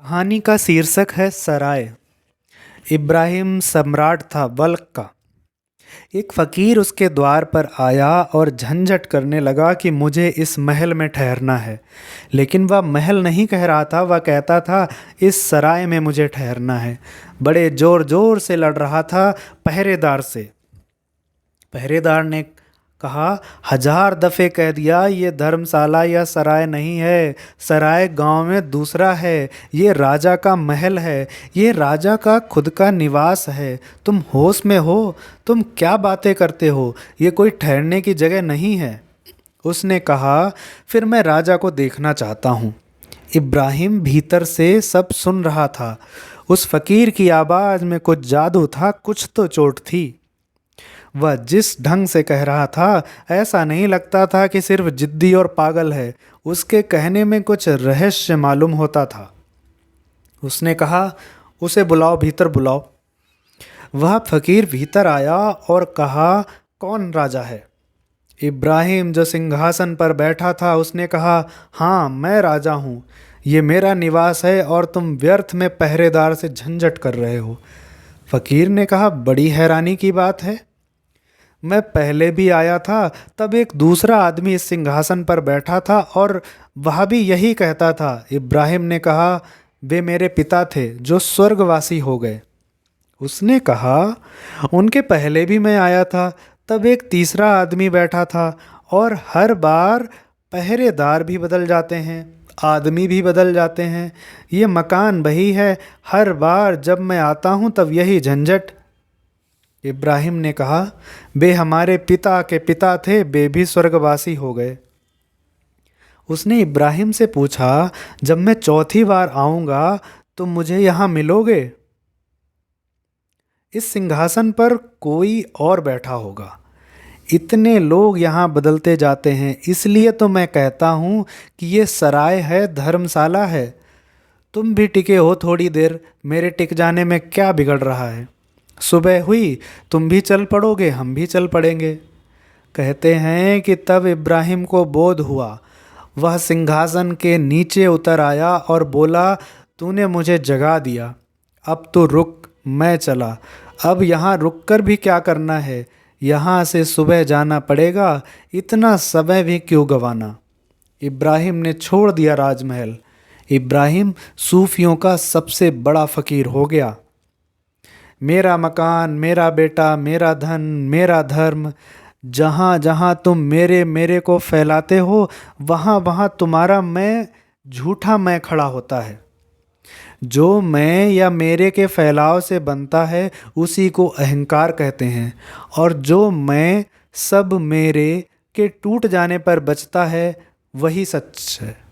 कहानी का शीर्षक है सराय। इब्राहिम सम्राट था बल्ख का। एक फ़कीर उसके द्वार पर आया और झंझट करने लगा कि मुझे इस महल में ठहरना है। लेकिन वह महल नहीं कह रहा था, वह कहता था इस सराय में मुझे ठहरना है। बड़े ज़ोर ज़ोर से लड़ रहा था पहरेदार से। पहरेदार ने कहा, 1000 दफ़े कह दिया, ये धर्मशाला या सराय नहीं है। सराय गांव में दूसरा है। ये राजा का महल है। ये राजा का खुद का निवास है। तुम होश में हो? तुम क्या बातें करते हो? ये कोई ठहरने की जगह नहीं है। उसने कहा, फिर मैं राजा को देखना चाहता हूँ। इब्राहिम भीतर से सब सुन रहा था। उस फकीर की आवाज़ में कुछ जादू था, कुछ तो चोट थी। वह जिस ढंग से कह रहा था, ऐसा नहीं लगता था कि सिर्फ जिद्दी और पागल है। उसके कहने में कुछ रहस्य मालूम होता था। उसने कहा, उसे बुलाओ, भीतर बुलाओ। वह फकीर भीतर आया और कहा, कौन राजा है? इब्राहिम जो सिंहासन पर बैठा था, उसने कहा, हाँ, मैं राजा हूँ। ये मेरा निवास है और तुम व्यर्थ में पहरेदार से झंझट कर रहे हो। फकीर ने कहा, बड़ी हैरानी की बात है। मैं पहले भी आया था, तब एक दूसरा आदमी इस सिंहासन पर बैठा था और वह भी यही कहता था। इब्राहिम ने कहा, वे मेरे पिता थे जो स्वर्गवासी हो गए। उसने कहा, उनके पहले भी मैं आया था, तब एक तीसरा आदमी बैठा था। और हर बार पहरेदार भी बदल जाते हैं, आदमी भी बदल जाते हैं। ये मकान वही है। हर बार जब मैं आता हूँ तब यही झंझट। इब्राहिम ने कहा, वे हमारे पिता के पिता थे, वे भी स्वर्गवासी हो गए। उसने इब्राहिम से पूछा, जब मैं चौथी बार आऊँगा तो मुझे यहाँ मिलोगे? इस सिंहासन पर कोई और बैठा होगा। इतने लोग यहाँ बदलते जाते हैं, इसलिए तो मैं कहता हूँ कि ये सराय है, धर्मशाला है। तुम भी टिके हो थोड़ी देर, मेरे टिक जाने में क्या बिगड़ रहा है? सुबह हुई, तुम भी चल पड़ोगे, हम भी चल पड़ेंगे। कहते हैं कि तब इब्राहिम को बोध हुआ। वह सिंहासन के नीचे उतर आया और बोला, तूने मुझे जगा दिया। अब तो रुक, मैं चला। अब यहाँ रुककर भी क्या करना है? यहाँ से सुबह जाना पड़ेगा, इतना समय भी क्यों गंवाना? इब्राहिम ने छोड़ दिया राजमहल। इब्राहिम सूफियों का सबसे बड़ा फ़कीर हो गया। मेरा मकान, मेरा बेटा, मेरा धन, मेरा धर्म, जहाँ जहाँ तुम मेरे मेरे को फैलाते हो, वहाँ वहाँ तुम्हारा मैं, झूठा मैं खड़ा होता है। जो मैं या मेरे के फैलाव से बनता है उसी को अहंकार कहते हैं, और जो मैं सब मेरे के टूट जाने पर बचता है वही सच है।